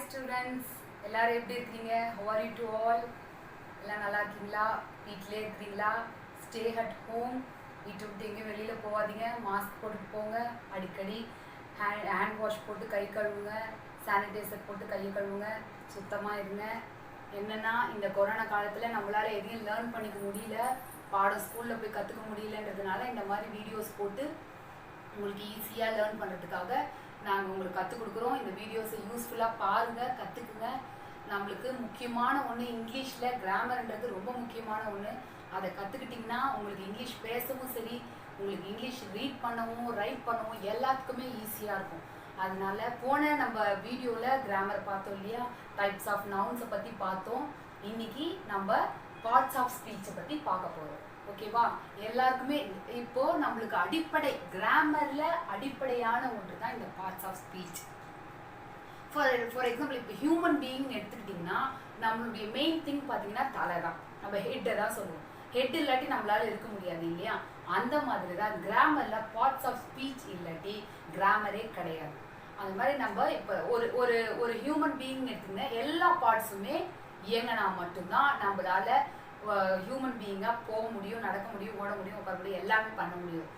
students, எல்லாரும் எப்படி இருக்கீங்க? How are you to all? எல்லாம் நல்லா இருக்கீங்களா? வீட்டிலே இருக்கீங்களா? Stay at home. வீட்டை விட்டு எங்கேயும் வெளியில் போகாதீங்க. மாஸ்க் போட்டு போங்க. அடிக்கடி ஹேண்ட் வாஷ் போட்டு கை கழுவுங்க. சானிடைசர் போட்டு கையை கழுவுங்க. சுத்தமாக இருங்க. என்னென்னா இந்த கொரோனா காலத்தில் நம்மளால் எதையும் லேர்ன் பண்ணிக்க முடியல, பாடம் ஸ்கூலில் போய் கற்றுக்க முடியலன்றதுனால இந்த மாதிரி வீடியோஸ் போட்டு உங்களுக்கு ஈஸியாக லேர்ன் பண்ணுறதுக்காக நாங்கள் உங்களுக்கு கற்றுக் கொடுக்குறோம். இந்த வீடியோஸை யூஸ்ஃபுல்லாக பாருங்கள், கற்றுக்குங்க. நம்மளுக்கு முக்கியமான ஒன்று இங்கிலீஷில் கிராமர்ன்றது ரொம்ப முக்கியமான ஒன்று. அதை கற்றுக்கிட்டிங்கன்னா உங்களுக்கு இங்கிலீஷ் பேசவும் சரி, உங்களுக்கு இங்கிலீஷ் ரீட் பண்ணவும் ரைட் பண்ணவும் எல்லாத்துக்குமே ஈஸியாக இருக்கும். அதனால போன நம்ம வீடியோவில் கிராமர் பார்த்தோம் இல்லையா, டைப்ஸ் ஆஃப் நவுன்ஸை பற்றி பார்த்தோம். இன்னைக்கு நம்ம பார்ட்ஸ் ஆஃப் ஸ்பீச்சை பற்றி பார்க்க போகிறோம். ஓகேவா? எல்லாருக்குமே இப்போ நம்மளுக்கு அடிப்படை கிராமர்ல அடிப்படையான ஒன்று தான் இந்த parts of speech. For example இப்போ ஹியூமன் பீயிங் எடுத்துக்கிட்டிங்கன்னா நம்மளுடைய மெயின் திங் பார்த்தீங்கன்னா தலை தான். நம்ம ஹெட்டை தான் சொல்லுவோம். ஹெட் இல்லாட்டி நம்மளால இருக்க முடியாது இல்லையா? அந்த மாதிரி தான் கிராமர்ல பார்ட்ஸ் ஆஃப் ஸ்பீச் இல்லாட்டி கிராமரே கிடையாது. அந்த மாதிரி நம்ம இப்போ ஒரு ஒரு ஒரு ஹியூமன் பீயிங் எடுத்துக்கிட்டா எல்லா பார்ட்ஸுமே இயங்கினா மட்டும்தான் நம்மளால ஹியூமன் பீயிங்காக போக முடியும், நடக்க முடியும், ஓட முடியும், உட்கார முடியும், எல்லாமே பண்ண முடியும்.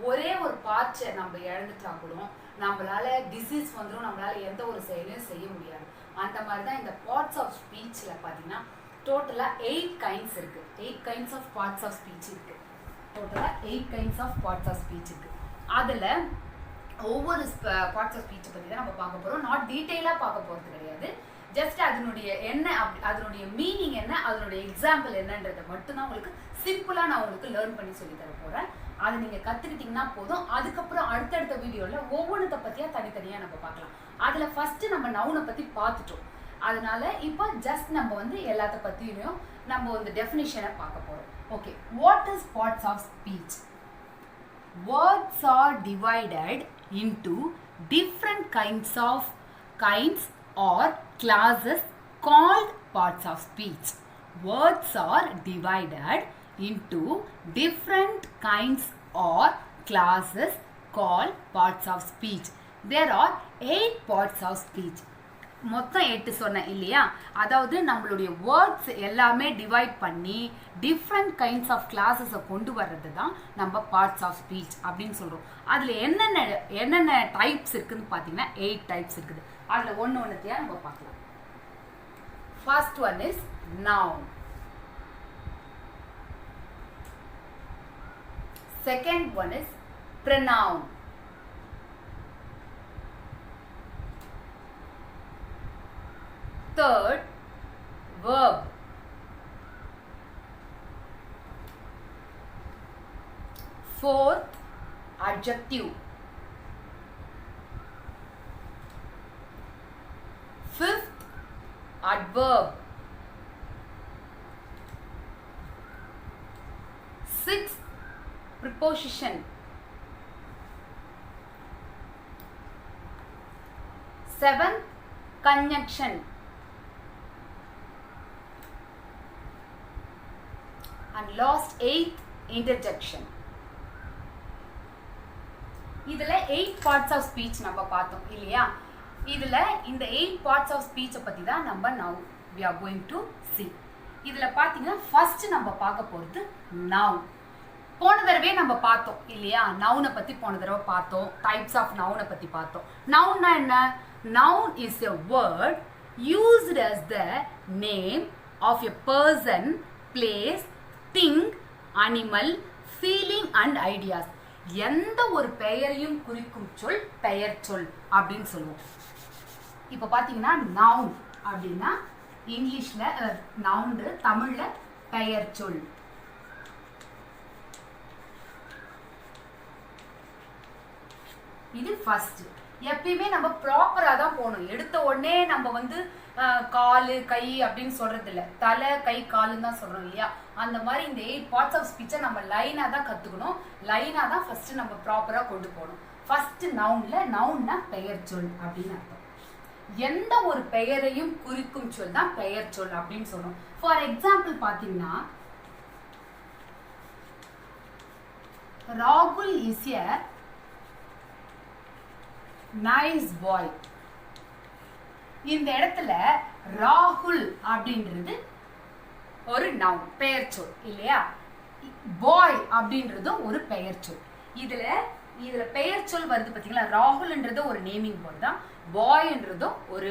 ஒரே ஒரு பார்ட்ஸை நம்ம இழந்துட்டா கூட நம்மளால டிசீஸ் வந்துடும், நம்மளால எந்த ஒரு செயலையும் செய்ய முடியாது. அந்த மாதிரி தான் இந்த பார்ட்ஸ் ஆஃப் ஸ்பீச்சில் பார்த்தீங்கன்னா டோட்டலாக 8 கைண்ட்ஸ் இருக்குது. 8 kinds of parts of speech இருக்குது. டோட்டலாக 8 kinds of parts of speech இருக்குது. அதில் ஒவ்வொரு பார்ட்ஸ் ஆஃப் ஸ்பீச்சை பற்றி தான் நம்ம பார்க்க போகிறோம். நாட் டீட்டெயிலாக பார்க்க போகிறது கிடையாது. ஜஸ்ட் அதனுடைய என்ன, அதனுடைய மீனிங் என்ன, அதனுடைய எக்ஸாம்பிள் என்னன்றதை மட்டும்தான் உங்களுக்கு சிம்பிளாக நான் உங்களுக்கு லேர்ன் பண்ணி சொல்லி தர போகிறேன். அதை நீங்கள் கற்றுக்கிட்டிங்கன்னா போதும். அதுக்கப்புறம் அடுத்தடுத்த வீடியோவில் ஒவ்வொன்றத்தை பற்றியாக தனித்தனியாக நம்ம பார்க்கலாம். அதில் ஃபஸ்ட்டு நம்ம நவுனை பற்றி பார்த்துட்டோம். அதனால இப்போ ஜஸ்ட் நம்ம வந்து எல்லாத்த பற்றியும் நம்ம வந்து டெஃபினிஷனை பார்க்க போகிறோம். Okay, what is parts of speech? Words are divided into different kinds or classes called parts of speech. Words are divided into different kinds or classes called parts of speech. There are 8 parts of speech. மொத்தம் 8 சொன்னேன் இல்லையா? அதாவது நம்மளுடைய words எல்லாமே divide பண்ணி different kinds of கிளாஸஸை கொண்டு வர்றது தான் நம்ம பார்ட்ஸ் ஆஃப் ஸ்பீச் அப்படின்னு சொல்கிறோம். அதில் என்னென்ன டைப்ஸ் இருக்குதுன்னு பார்த்தீங்கன்னா 8 டைப்ஸ் இருக்குது. அதில் ஒன்றுத்தையாக நம்ம பார்க்கலாம். First one is noun. Second one is pronoun. Third, verb. Fourth, adjective. Fifth, adverb. Sixth, preposition. Seventh, conjunction. And last 8th, interjection. இதில் 8 parts of speech நம்ம பார்த்தோம் இல்லையா? இதில் இந்த 8 parts of speech பற்றி தான் நம்ம now we are going to see. இதில் பார்த்தீங்கன்னா ஃபர்ஸ்ட் நம்ம பார்க்க போகிறது noun. போன தடவை நம்ம பார்த்தோம் இல்லையா? நவுனை பற்றி போன தடவை பார்த்தோம். டைப்ஸ் ஆஃப் நவுனை பற்றி பார்த்தோம். நவுன்னா என்ன? Noun is a word used as the name of a person, place, thing, animal, feeling and ideas. எந்த ஒரு பெயரையும் குறிக்கும் சொல் பெயர் சொல் அப்படின்னு சொல்லுவோம். இப்போ பார்த்தீங்கன்னா நவுன் அப்படின்னா இங்கிலீஷில் நவுண்டு, தமிழில் பெயர் சொல். இது ஃபர்ஸ்ட். எப்பயுமே நம்ம ப்ராப்பராக தான் போகணும். எடுத்த உடனே நம்ம வந்து காலு கை அப்படின்னு சொல்றது இல்லை, தலை கை காலுன்னு தான் சொல்றோம் இல்லையா? அந்த மாதிரி இந்த 8 பார்ட்ஸ் ஆஃப் ஸ்பீச்சை நம்ம லைனாக தான் கற்றுக்கணும். லைனாக தான் ஃபர்ஸ்ட் நம்ம ப்ராப்பராக கொண்டு போகணும். ஃபர்ஸ்ட் நவுன்னா பெயர் சொல் அப்படின்னு அர்த்தம். எந்த ஒரு பெயரையும் குறிக்கும் சொல் தான் பெயர் சொல் அப்படின்னு சொல்றோம். ஃபார் எக்ஸாம்பிள் பார்த்தீங்கன்னா ராகுல் இஸ் எ nice boy. இந்த இடத்துல ராகுல் அப்படின்றது ஒரு நவுன், பெயர் சொல் இல்லையா? பாய் அப்படின்றதும் ஒரு பெயர் சொல். இதுல பெயர் சொல் வருது பாத்தீங்களா? ராகுல்ன்றது ஒரு நேமிங் வேர்ட் தான், பாய்ன்றதும் ஒரு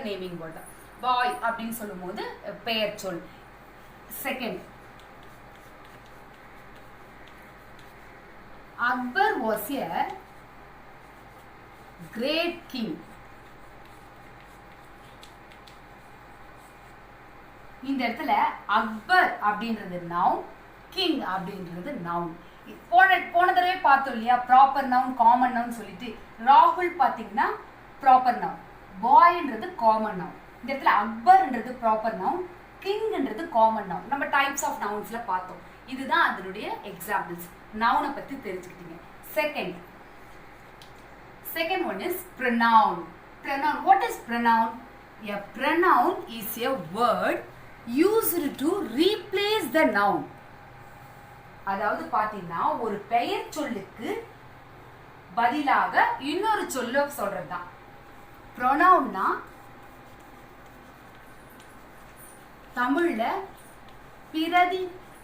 நேமிங் வேர்ட் தான். பாய் அப்படின்னு சொல்லும் போது பெயர் சொல். Second, Akbar was a great king. இந்த இடத்துல அக்பர் அப்படின்றது நவுன், கிங் அப்படின்றது நவுன். போன தடவை பார்த்தோம் இல்லையா? ப்ராப்பர் நவுன், காமன் நவுன் சொல்லிட்டு. ராகுல் பார்த்தீங்கன்னா ப்ராப்பர் நவுன், பாய்ன்றது காமன் நவுன். இந்த இடத்துல அக்பர்ன்றது ப்ராப்பர் நவுன், கிங்ன்றது காமன் நவுன். நம்ம டைப்ஸ் ஆஃப் நவுன்ஸ்ல பார்த்தோம். இதுதான் அதனுடைய எக்ஸாம்பிள்ஸ். நவுனை பத்தி தெரிஞ்சுக்கிட்டீங்க. Second one is pronoun. Pronoun. What is pronoun? A pronoun is a word used to replace the noun. அதாவது பாத்தீங்கன்னா ஒரு பெயர் சொல்லுக்கு பதிலாக இன்னொரு சொல்ல சொல்றதுதான் pronounனா. தமிழ்ல பிரதி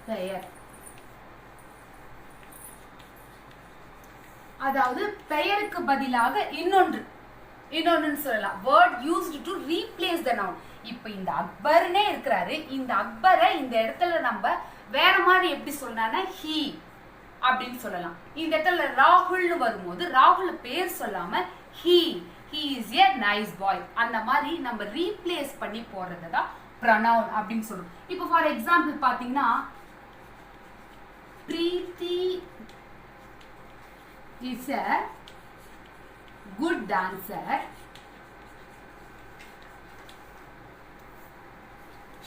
பெயர், அதாவது பெயருக்கு பதிலாக இன்னொன்னு சொல்லலாம். Word used to replace the noun. இப்ப இந்த அக்பர்னே இருக்கிறாரு, இந்த அக்பரை இந்த இடத்துல நம்ம வேற மாதிரி எப்படி சொல்லலாம்னா ஹி அப்படின்னு சொல்லலாம். இந்த இடத்துல ராகுல்னு வரும்போது ராகுல் பேர் சொல்லாம he is a nice boy அந்த மாதிரி நம்ம ரீப்ளேஸ் பண்ணி போடுறது தான் pronoun அப்படின்னு சொல்றோம். இப்போ ஃபார் எக்ஸாம்பிள் பாத்தீங்கன்னா பிரீத்தி is a good dancer.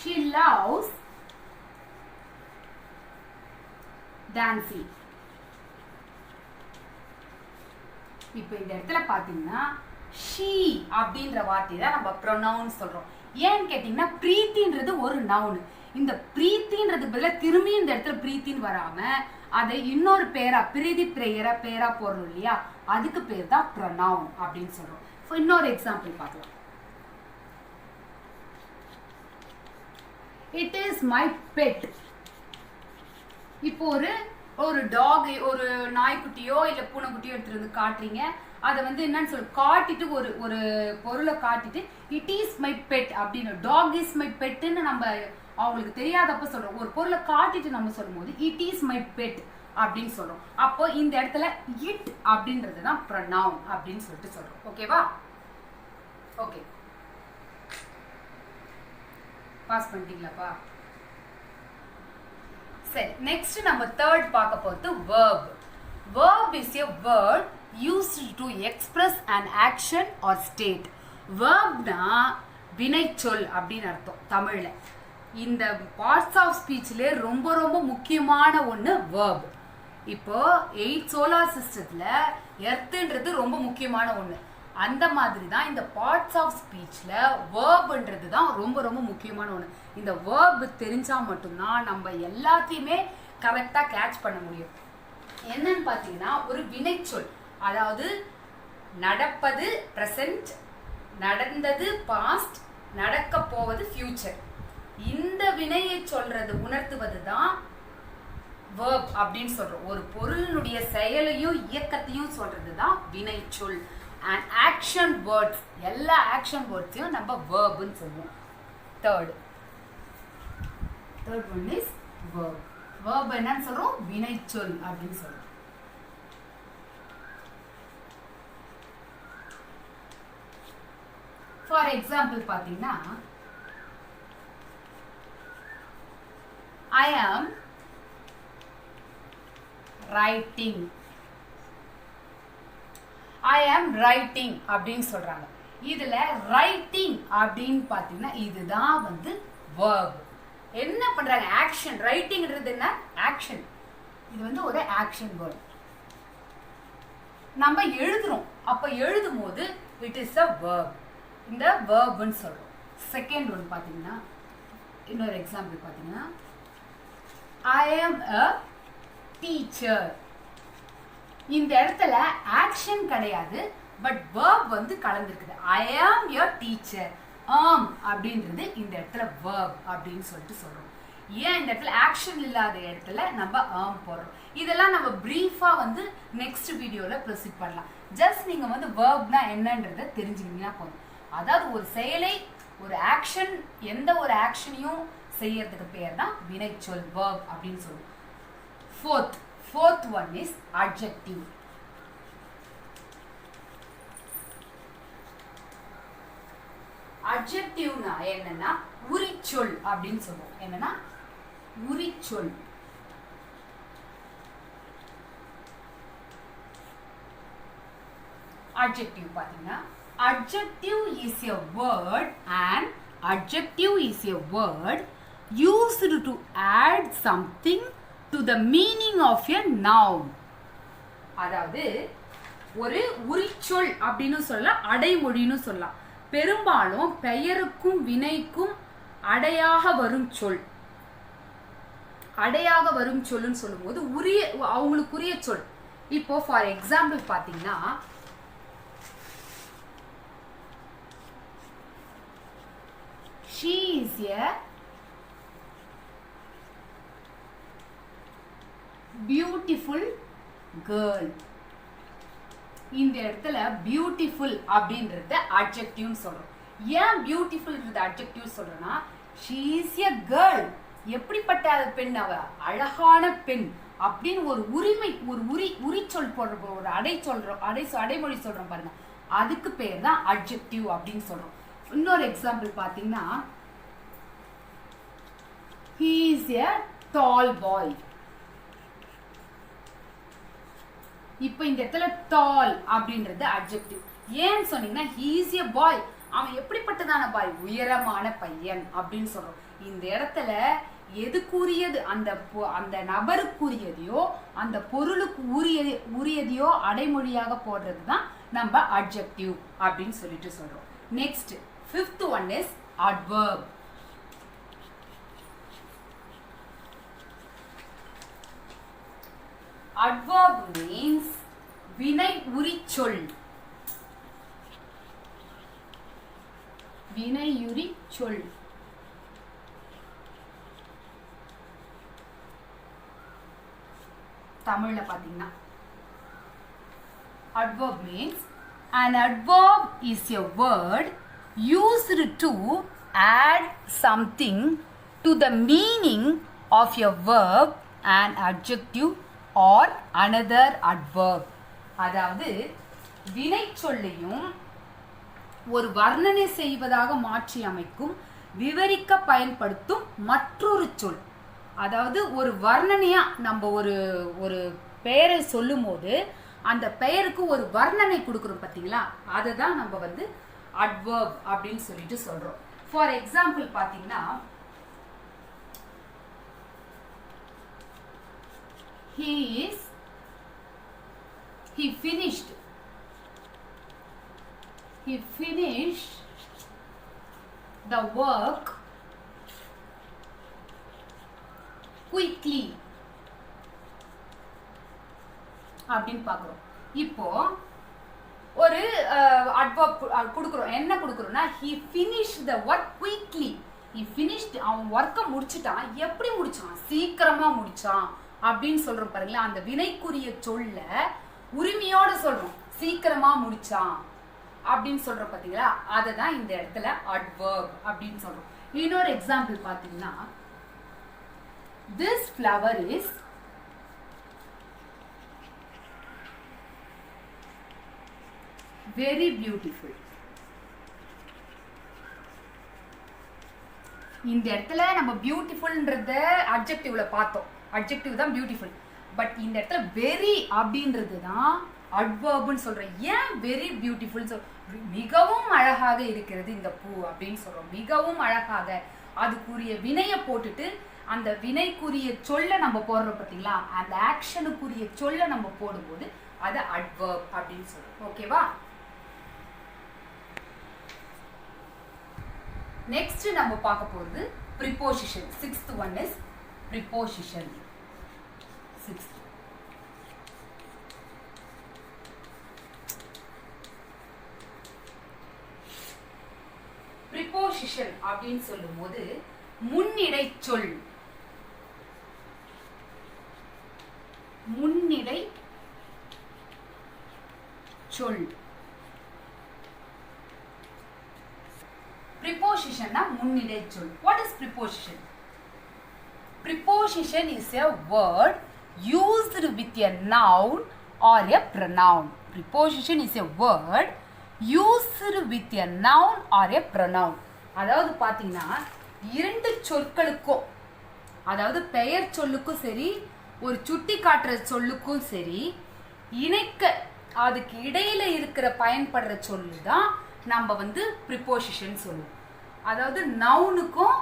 She loves dancing. இப்போ இந்த இடத்துல பாத்தீங்கன்னா she அப்படின்ற வார்த்தையை தான் நம்ம pronoun சொல்றோம். ஏன்னு கேட்டீங்கன்னா பிரீத்தின்றது ஒரு நவுன். இந்த பிரீத்தின்றது பதிலா திரும்பி இந்த இடத்துல பிரீத்தின்னு வராம அதை இன்னொரு பேரா பிரீதி பேரா போடுறோம் இல்லையா? அதுக்கு பேர் தான் pronoun அப்படின்னு சொல்றோம். இன்னொரு எக்ஸாம்பிள் பார்க்கலாம். It is my pet. இப்போ ஒரு டாக், ஒரு நாய்க்குட்டியோ இல்ல பூனைக்குட்டியோ எடுத்துட்டு வந்து காட்டுறீங்க. அதை வந்து என்னன்னு சொல்லி காட்டிட்டு ஒரு பொருளை காட்டிட்டு இட் இஸ் மை பெட் அப்படின்னு, டாக் இஸ் மை பெட்னு நம்ம அவங்களுக்கு தெரியாதப்ப சொல்றோம். ஒரு பொருளை காட்டிட்டு நம்ம சொல்லும் போது இட் இஸ் மை பெட் அப்படின்னு சொல்றோம். அப்போ இந்த இடத்துல இட் அப்படின்றது தான் pronoun அப்படின்னு சொல்லிட்டு சொல்றோம். ஓகேவா? ஓகே, பாஸ் பண்ணிட்டீங்களாப்பா? சரி, நெக்ஸ்ட் நம்ம தேர்ட் பார்க்க போறது verb. Verb is a word used to express an action or state. Verbனா வினைச்சொல் அப்படின்னு அர்த்தம் தமிழ்ல. இந்த பார்ட்ஸ் ஆஃப் ஸ்பீச்ல ரொம்ப ரொம்ப முக்கியமான ஒன்று verb. இப்போ 8 சோலார் சிஸ்டத்துல எர்த்ன்றது ரொம்ப முக்கியமான ஒன்று. அந்த மாதிரி தான் இந்த பார்ட்ஸ் ஆஃப் ஸ்பீச்ல வேர்ப்ன்றது தான் ரொம்ப ரொம்ப முக்கியமான ஒன்று. இந்த வேர்ப் தெரிஞ்சா மட்டும்தான் நம்ம எல்லாத்தையுமே கரெக்டா கேட்ச் பண்ண முடியும். என்னன்னு பார்த்தீங்கன்னா ஒரு வினைச்சொல், அதாவது நடப்பது பிரசன்ட், நடந்தது பாஸ்ட், நடக்க போவது ஃபியூச்சர். இந்த வினையை சொல்றது உணர்த்துவது தான் verb அப்படின்னு சொல்றோம். ஒரு பொருளினுடைய செயலையும் இயக்கத்தையும் சொல்றது தான் வினைச்சொல். and action words, எல்லா action wordsையும் நம்ம verbன்னு சொல்லுவோம். third one is verb. verb என்னன்னு சொல்றோம்? வினைச்சொல் அப்படின்னு சொல்றோம். for example பாத்தீங்கன்னா I am writing. I am writing அப்படின்னு சொல்றாங்க. இதுல writing அப்படின்னு பாத்தீங்கன்னா இதுதான் வந்து verb. என்ன பண்றாங்க? action. writingன்றது என்ன? action. இது வந்து ஒரு action word. நம்ம எழுதுறோம், அப்ப எழுதும் போது it is a verb. இந்த verbன்னு சொல்றோம். செகண்ட் ஒன் பாத்தீங்கன்னா இன்னொரு எக்ஸாம்பிள் பாத்தீங்கன்னா I am a teacher. இந்த இடத்துல ஆக்ஷன் கிடையாது, பட் verb வந்து கலந்துருக்குது. I am your teacher. அப்படின்றது இந்த இடத்துல verb அப்படின்னு சொல்லிட்டு சொல்றோம். ஏன் இந்த இடத்துல ஆக்ஷன் இல்லாத இடத்துல நம்ம போடுறோம். இதெல்லாம் நம்ம பிரீஃபா வந்து நெக்ஸ்ட் வீடியோல ப்ரொசீட் பண்ணலாம். ஜஸ்ட் நீங்க வந்து verbனா என்னன்றதை தெரிஞ்சுக்கிட்டீங்கன்னா போதும். அதாவது ஒரு செயலை, ஒரு ஆக்ஷன், எந்த ஒரு ஆக்ஷனையும் செய்யறதுக்கு பேர் தான் வினைச்சொல் verb அப்படின்னு சொல்லுவோம். Fourth one is adjective. அட்ஜெக்டிவ்னா என்னன்னா உரிச்சொல் அப்படின்னு சொல்லுவோம். என்னன்னா உரிச்சொல். adjective பாத்தீங்கன்னா adjective is a word and adjective is a word used to add something to the meaning of a noun. அதாவது ஒரு உரிச்சொல் அப்படின்னு சொல்லலாம், அடைமொழின்னு சொல்லலாம். பெரும்பாலும் பெயருக்கும் வினைக்கும் அடையாக வரும் சொல். அடையாக வரும் சொல்லுன்னு சொல்லும்போது அவங்களுக்குரிய சொல். இப்போ ஃபார் எக்ஸாம்பிள் பாத்தீங்கன்னா she is a beautiful girl. இந்த இடத்துல பியூட்டிஃபுல் அப்படின்றது அட்ஜெக்டிவ்னு சொல்றோம். ஏன் பியூட்டிஃபுல்ன்றது அட்ஜெக்டிவ் சொல்றோம்னா she is a girl. எப்படிப்பட்ட பெண்? அவ அழகான பெண் அப்படின்னு ஒரு உரிமை, ஒரு உரிச்சொல் போடுறோம், ஒரு அடைமொழி சொல்றோம் பாருங்க, அதுக்கு பேர் தான் அட்ஜெக்டிவ் அப்படின்னு சொல்றோம். இன்னொரு எக்ஸாம்பிள் பாத்தீங்கன்னா he is a tall boy. இப்போ இந்த இடத்துல டால் அப்படின்றது அட்ஜெக்டிவ். ஏன்னு சொன்னீங்கன்னா he is a boy. அவன் எப்படிப்பட்டதான பாய்? உயரமான பையன் அப்படின்னு சொல்றோம். இந்த இடத்துல எதுக்குரியது? அந்த நபருக்குரியதையோ அந்த பொருளுக்கு உரியதையோ அடைமொழியாக போடுறது தான் நம்ம அட்ஜெக்டிவ் அப்படின்னு சொல்லிட்டு சொல்றோம். Next fifth one is adverb. Adverb means வினை உரிச்சொல். வினையுரி சொல். தமிழ்ல பாத்தீங்கன்னா adverb means an adverb is a word used to add something to the meaning of a verb, an adjective or another adverb. அதாவது வினை சொல்லையும் ஒரு வர்ணனை செய்வதாக மாற்றி அமைக்கும், விவரிக்க பயன்படுத்தும் மற்றொரு சொல். அதாவது ஒரு வர்ணனையா நம்ம ஒரு பெயரை சொல்லும் போது அந்த பெயருக்கு ஒரு வர்ணனை கொடுக்குறோம் பாத்தீங்களா, அதை தான் நம்ம வந்து adverb அப்படின்னு சொல்லிட்டு சொல்றோம். ஃபார் எக்ஸாம்பிள் பாத்தீங்கன்னா he finished the work quickly அப்படின்னு பார்க்குறோம். இப்போ ஒரு adverb கொடுக்குறோம். என்ன கொடுக்குறோம்னா he finished the work quickly. he finished, அவன் ஒர்க்கை முடிச்சிட்டான். எப்படி முடிச்சான்? சீக்கிரமா முடிச்சான் அப்படின்னு சொல்றோம் பாருங்களா. அந்த வினைக்குரிய சொல்ல உரிமையோட சொல்றோம், சீக்கிரமா முடிச்சான் அப்படின்னு சொல்றோம் பாத்தீங்களா, அதை தான் இந்த இடத்துல adverb அப்படின்னு சொல்றோம். இன்னொரு எக்ஸாம்பிள் பாத்தீங்கன்னா this flower is very beautiful. இந்த இடத்துல நம்ம பியூட்டிஃபுல்ன்றத அட்ஜெக்டிவ்ல பார்த்தோம். அட்ஜெக்டிவ் தான் பியூட்டிஃபுல். பட் இந்த இடத்துல வெரி அப்படின்றது தான் அட்வர்ப்னு சொல்றோம். ஏன் வெரி பியூட்டிஃபுல் மிகவும் அழகாக இருக்கிறது இந்த பூ அப்படின்னு சொல்றோம். மிகவும் அழகாக, அதுக்குரிய வினையை போட்டுட்டு அந்த வினைக்குரிய சொல்ல நம்ம போடுறோம் பார்த்தீங்களா, அந்த ஆக்ஷனுக்குரிய சொல்ல நம்ம போடும்போது அது அட்வர்ப் அப்படின்னு சொல்றோம். ஓகேவா? நெக்ஸ்ட் நம்ம பார்க்க போறது preposition. Sixth one is preposition. Sixth preposition preposition அப்படின்னு சொல்லும்போது முன்னிடை சொல், முன்னிடை சொல். Preposition na முன்னிடை சொல். What is preposition? Preposition is a word used with a noun or a pronoun. Preposition is a word used with a noun or a pronoun. அதாவது பாத்தீங்கன்னா இரண்டு சொற்களுக்கும், அதாவது பெயர் சொல்லுக்கும் சரி ஒரு சுட்டி காட்டுற சொல்லுக்கும் சரி இணைக்க அதுக்கு இடையில இருக்கிற பயன்படுற சொல்லு தான் நம்ம வந்து ப்ரிப்போசிஷன் சொல்லுவோம். அதாவது நவுனுக்கும்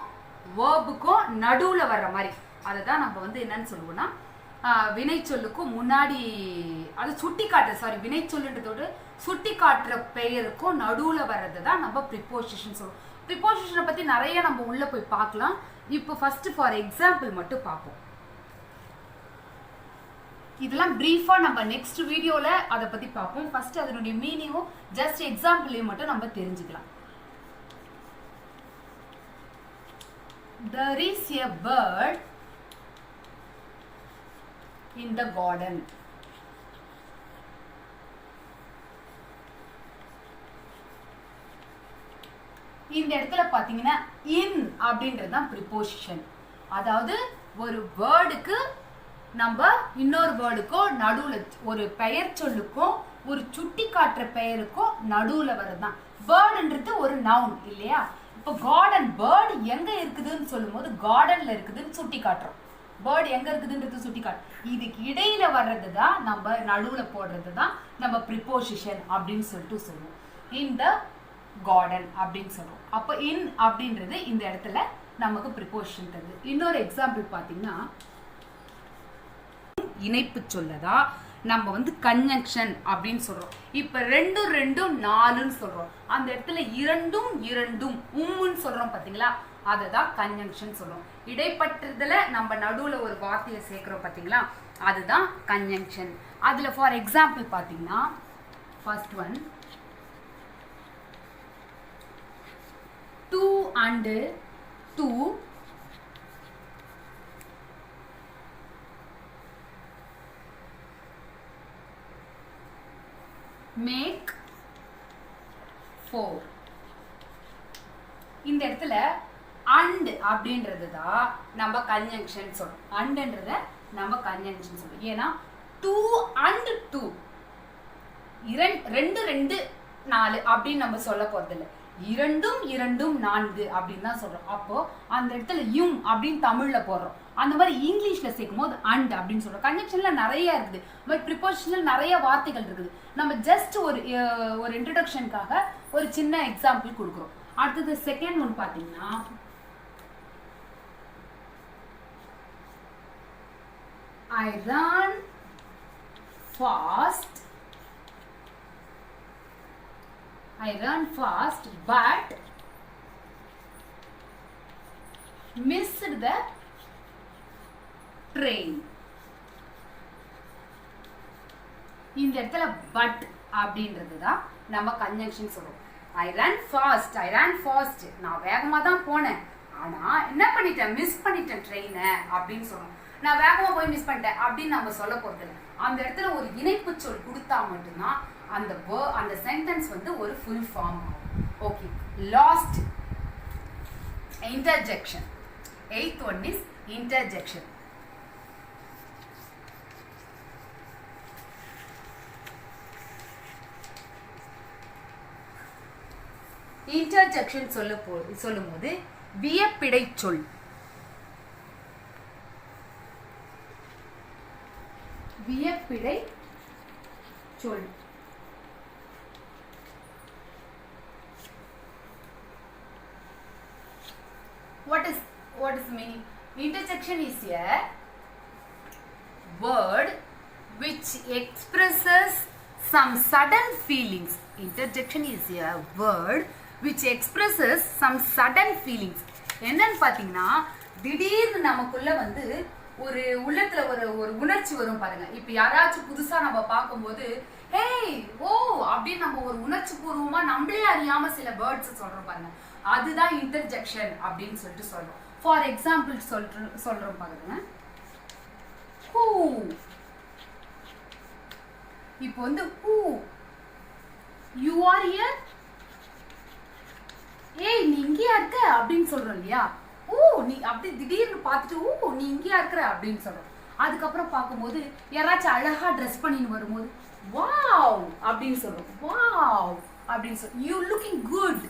வேர்புக்கும் நடுவுல வர்ற மாதிரி அதை தான் நம்ம வந்து என்னன்னு சொல்லுவோம்னா வினை சொல்லுக்கும் முன்னாடி அது சுட்டி காட்டுற வினை சொல்லுன்றதோடு சுட்டி காட்டுற பெயருக்கும் நடுவுல வர்றது தான் நம்ம ப்ரிப்போசிஷன் சொல்லுவோம். ப்ரிப்போசிஷனை பத்தி நிறைய நம்ம உள்ள போய் பார்க்கலாம். இப்போ ஃபர்ஸ்ட் ஃபார் எக்ஸாம்பிள் மட்டும் பார்ப்போம். இதெல்லாம் பிரீஃபா நம்ம நெக்ஸ்ட் வீடியோல அதை பத்தி பார்ப்போம். ஃபர்ஸ்ட் அதனுடைய மீனிங்கும் ஜஸ்ட் எக்ஸாம்பிளையும் மட்டும் நம்ம தெரிஞ்சுக்கலாம். There is a bird in the garden. இந்த இடத்துல பாத்தீங்கன்னா இன் அப்படின்றது தான் ப்ரிப்போசிஷன். அதாவது ஒரு வேர்டுக்கு நம்ம இன்னொரு வேர்டுக்கோ நடுவுல ஒரு பெயர் சொல்லுக்கும் ஒரு சுட்டி காட்டுற பெயருக்கும் நடுவுல வரதுதான். பேர்டுன்றது ஒரு நவுன் இல்லையா? இப்போ கார்டன் பேர்டு எங்க இருக்குதுன்னு சொல்லும் போது கார்டன்ல இருக்குதுன்னு சுட்டி காட்டுறோம். பேர்டு எங்க இருக்குதுன்றது சுட்டி காட்டுறோம். இதுக்கு இடையில வர்றது தான் நம்ம நடுவுல போடுறது தான் நம்ம ப்ரிப்போசிஷன் அப்படின்னு சொல்லிட்டு சொல்லுவோம். இந்த கார்டன் அப்படின்னு சொல்றோம். அப்போ இன் அப்படின்றது இந்த இடத்துல நமக்கு ப்ரிப்போசிஷன் தருது. இன்னொரு எக்ஸாம்பிள் பாத்தீங்கன்னா இணைப்பு சொல்லதா நம்ம வந்து கன்ஜங்ஷன் அப்படின்னு சொல்றோம். இப்ப ரெண்டும் ரெண்டும் நாலுன்னு சொல்றோம். அந்த இடத்துல இரண்டும் இரண்டும் உம்முன்னு சொல்றோம் பாத்தீங்களா? அததான் கன்ஜங்ஷன் சொல்றோம். இடைப்பட்டதுல நம்ம நடுவுல ஒரு வார்த்தையை சேர்க்கிறோம் பாத்தீங்களா? அதுதான் கன்ஜங்ஷன். அதுல ஃபார் எக்ஸாம்பிள் பாத்தீங்கன்னா ஃபர்ஸ்ட் ஒன் 2 and 2 make 4. இந்த இடத்துல and அப்படின்றது தான் நம்ம கன்ஜங்ஷன் சொல்றோம். அண்ட்ன்றத நம்ம கன்ஜங்ஷன் சொல்றோம். ஏன்னா 2 and 2 ரெண்டு ரெண்டு 4 அப்படின்னு நம்ம சொல்ல போறது இல்லை. இரண்டும் இரண்டும் 4 அப்படின்னு தான் சொல்றோம். அப்போ அந்த இடத்துல யும் அப்படின்னு தமிழ்ல போடுறோம். அந்த மாதிரி இங்கிலீஷ்ல சேர்க்கும் போது அண்ட் அப்படின்னு சொல்றோம். கன்ஜங்ஷன்ல நிறைய இருக்குது. பட் ப்ரிப்போசிஷன்ல நிறைய வார்த்தைகள் இருக்குது. நம்ம ஜஸ்ட் ஒரு இன்ட்ரோடக்ஷனுக்காக ஒரு சின்ன எக்ஸாம்பிள் கொடுக்குறோம். அடுத்தது செகண்ட் ஒன் பாத்தீங்கன்னா I run fast. I run fast but missed the train. இந்த இடத்துல பட் அப்படின்றது தான் நம்ம கன்ஜங்ஷன் சொல்றோம். I ran fast. I ran fast. நான் வேகமா தான் போனேன். ஆனா என்ன பண்ணிட்டேன்? மிஸ் பண்ணிட்டேன் ட்ரெயினை அப்படின்னு சொல்றோம். நான் வேகமா போய் மிஸ் பண்ணிட்டேன் அப்படின்னு நம்ம சொல்ல போறது இல்லை. அந்த இடத்துல ஒரு இணைப்பு சொல் கொடுத்தா மட்டும்தான் அந்த சென்டென்ஸ் வந்து ஒரு ஃபுல் ஃபார்ம் ஆகும். Okay, last interjection. 8th one is interjection. Interjection சொல்லும்போது வியப்பிடை சொல். வியப்பிடை சொல். What is meaning? Interjection is a word which expresses some sudden feelings. Interjection is a word which expresses some sudden feelings. என்னன்னு பாத்தீங்கன்னா திடீர்னு நமக்குள்ள வந்து ஒரு உள்ளத்துல ஒரு உணர்ச்சி வரும் பாருங்க. இப்ப யாராச்சும் புதுசா நம்ம பார்க்கும்போது ஹேய் ஓ அப்படின்னு நம்ம ஒரு உணர்ச்சி பூர்வமா நம்மளே அறியாம சில வேர்ட்ஸ் சொல்றோம் பாருங்க. அதுதான் இன்டர்ஜெக்ஷன் அப்படின்னு சொல்லிட்டு சொல்றோம். ஃபார் எக்ஸாம்பிள் சொல்றோம் பாருங்க. ஹூ, இப்போ வந்து ஹூ, யூ ஆர் ஹியர், ஏய் நீ இங்கேயா இருக்க அப்படின்னு சொல்றோம் இல்லையா. ஓ நீ அப்படி திடீர்னு பார்த்துட்டு ஓ நீ இங்கேயா இருக்கிற அப்படின்னு சொல்றோம். அதுக்கப்புறம் பார்க்கும்போது யாராச்சும் அழகா ட்ரெஸ் பண்ணின்னு வரும்போது வாவ் அப்படின்னு சொல்றோம். வாவ் அப்படின்னு சொல்றோம். You looking good,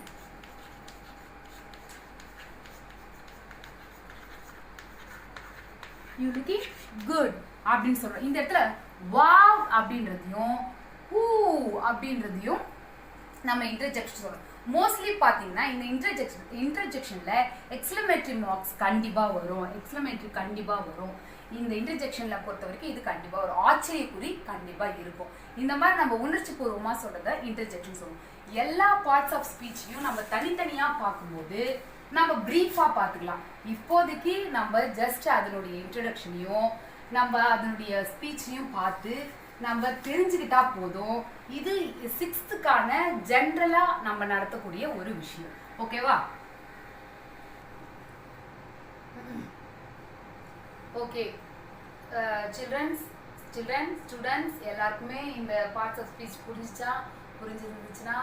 you looking good அப்படின்னு சொல்றோம். இந்த இடத்துல வாவ் அப்படின்றதையும் ஹூ அப்படின்றதையும் நம்ம இன்டர்ஜெக்ஷன் சொல்றோம். மோஸ்ட்லி பார்த்தீங்கன்னா இந்த இன்டர்ஜெக்ஷன்ல எக்ஸ்க்ளமேட்டரி மார்க்ஸ் கண்டிப்பாக வரும். எக்ஸ்க்ளமேட்டரி கண்டிப்பாக வரும். இந்த இன்டர்ஜெக்ஷன்ல பொறுத்த வரைக்கும் இது கண்டிப்பாக ஒரு ஆச்சரியக்குறி கண்டிப்பாக இருக்கும். இந்த மாதிரி நம்ம உணர்ச்சி பூர்வமாக சொல்றத இன்டர்ஜெக்ஷன் சொல்லுவோம். எல்லா பார்ட்ஸ் ஆஃப் ஸ்பீச்சையும் நம்ம தனித்தனியாக பார்க்கும்போது நம்ம பிரீஃபாக பார்த்துக்கலாம். இப்போதைக்கு நம்ம ஜஸ்ட் அதனுடைய இன்ட்ரடக்ஷனையும் நம்ம அதனுடைய ஸ்பீச்சையும் பார்த்து நம்ம தெரிஞ்சுக்கிட்டா போதும். இது 6th ஜென்ரலா நம்ம நடத்தக்கூடிய ஒரு விஷயம். ஓகேவா? ஓகே சில்ட்ரன்ஸ், ஸ்டூடெண்ட்ஸ் எல்லாருக்குமே இந்த பார்ட்ஸ் ஆஃப் ஸ்பீச் புரிஞ்சிருந்துச்சுன்னா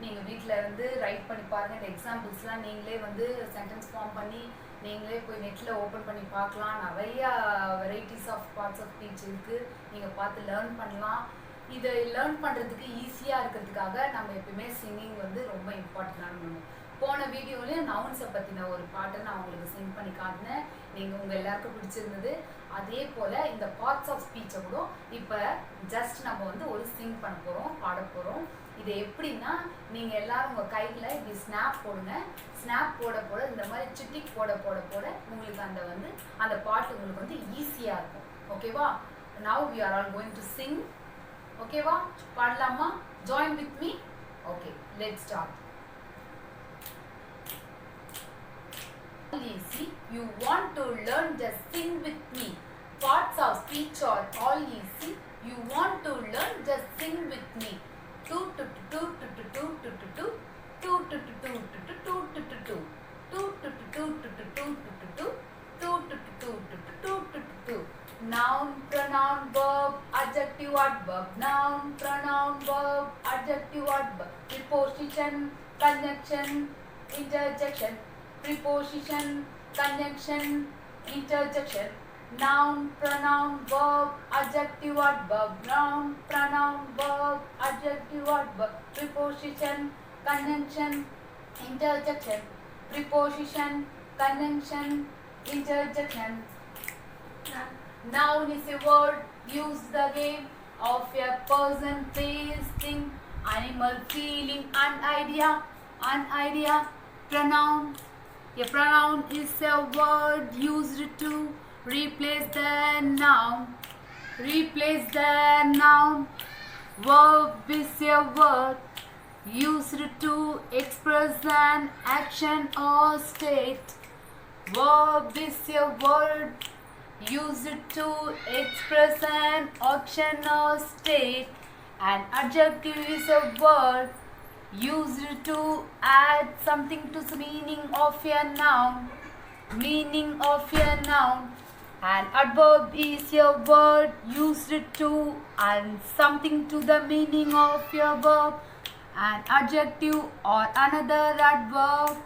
நீங்க வீட்டில் வந்து ரைட் பண்ணி பாருங்க. இந்த எக்ஸாம்பிள்ஸ்லாம் நீங்களே வந்து சென்டென்ஸ் ஃபார்ம் பண்ணி நீங்களே போய் நெட்டில் ஓப்பன் பண்ணி பார்க்கலாம். நிறையா varieties of parts of speech இருக்குது. நீங்கள் பார்த்து லேர்ன் பண்ணலாம். இதை லேர்ன் பண்ணுறதுக்கு ஈஸியாக இருக்கிறதுக்காக நம்ம எப்பயுமே சிங்கிங் வந்து ரொம்ப இம்பார்ட்டண்டான ஒன்று. போன வீடியோலேயும் நவுன்ஸை பற்றின ஒரு பாட்டை நான் உங்களுக்கு சிங் பண்ணி காட்டினேன். நீங்கள் உங்கள் எல்லாருக்கும் பிடிச்சிருந்தது. அதே போல் இந்த பார்ட்ஸ் ஆஃப் ஸ்பீச்சை கூட இப்போ ஜஸ்ட் நம்ம வந்து ஒரு சிங் பண்ண போகிறோம், பாட போகிறோம். இது எப்படின்னா நீங்கள் எல்லாரும் உங்கள் கையில் இப்படி ஸ்னாப் போடுங்க. ஸ்னாப் போட போட இந்த மாதிரி சிட்டிக் போட போட போட உங்களுக்கு அந்த பாட்டு உங்களுக்கு வந்து ஈஸியாக இருக்கும். ஓகேவா? Now we are all going to sing. ஓகேவா? பாடலாமா? Join with me. Okay, let's start. Easy. You want to learn, just sing with me. Parts of speech are all easy. You want to learn, just sing with me. Two to two to two to two to two two to two to two to two to two two to two to two to two two to two to two to two. Noun, pronoun, verb, adjective, adverb. Noun, pronoun, verb, adjective, adverb. Preposition, conjunction, interjection. Preposition, conjunction, interjection. Noun, pronoun, verb, adjective, adverb. Noun, pronoun, verb, adjective, adverb. Preposition, conjunction, interjection. Preposition, conjunction, interjection. Noun is a word used the game of a person, place, thing, animal, feeling, and idea. An idea. Pronoun. A pronoun is a word used to replace the noun. Replace the noun. Verb is a word used to express an action or state. Verb is a word used to express an action or state. An adjective is a word used to add something to the meaning of a noun. Meaning of a noun. An adverb is a word used to add something to the meaning of a verb. An adjective or another adverb.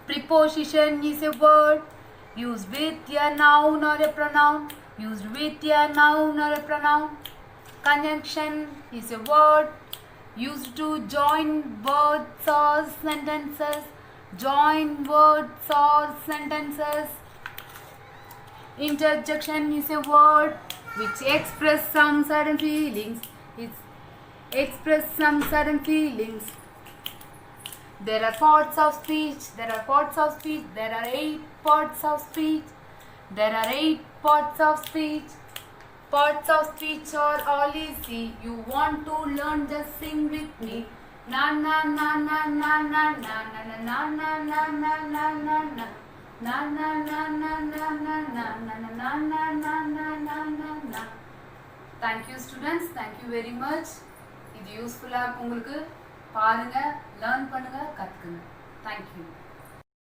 Preposition is a word used with a noun or a pronoun. Used with a noun or a pronoun. Conjunction is a word used to join words or sentences. Join words or sentences. Interjection is a word which express some certain feelings. There are parts of speech. There are 8 parts of speech. Parts of speech are all easy. You want to learn, just sing with me. Na na na na na na na na na na na na na na na. Na na na na na na na na na na na na na na na. Thank you students. Thank you very much. இது யூஸ்ஃபுல்லா உங்களுக்கு பாருங்கள், learn பண்ணுங்கள், கற்றுக்குங்க. Thank you.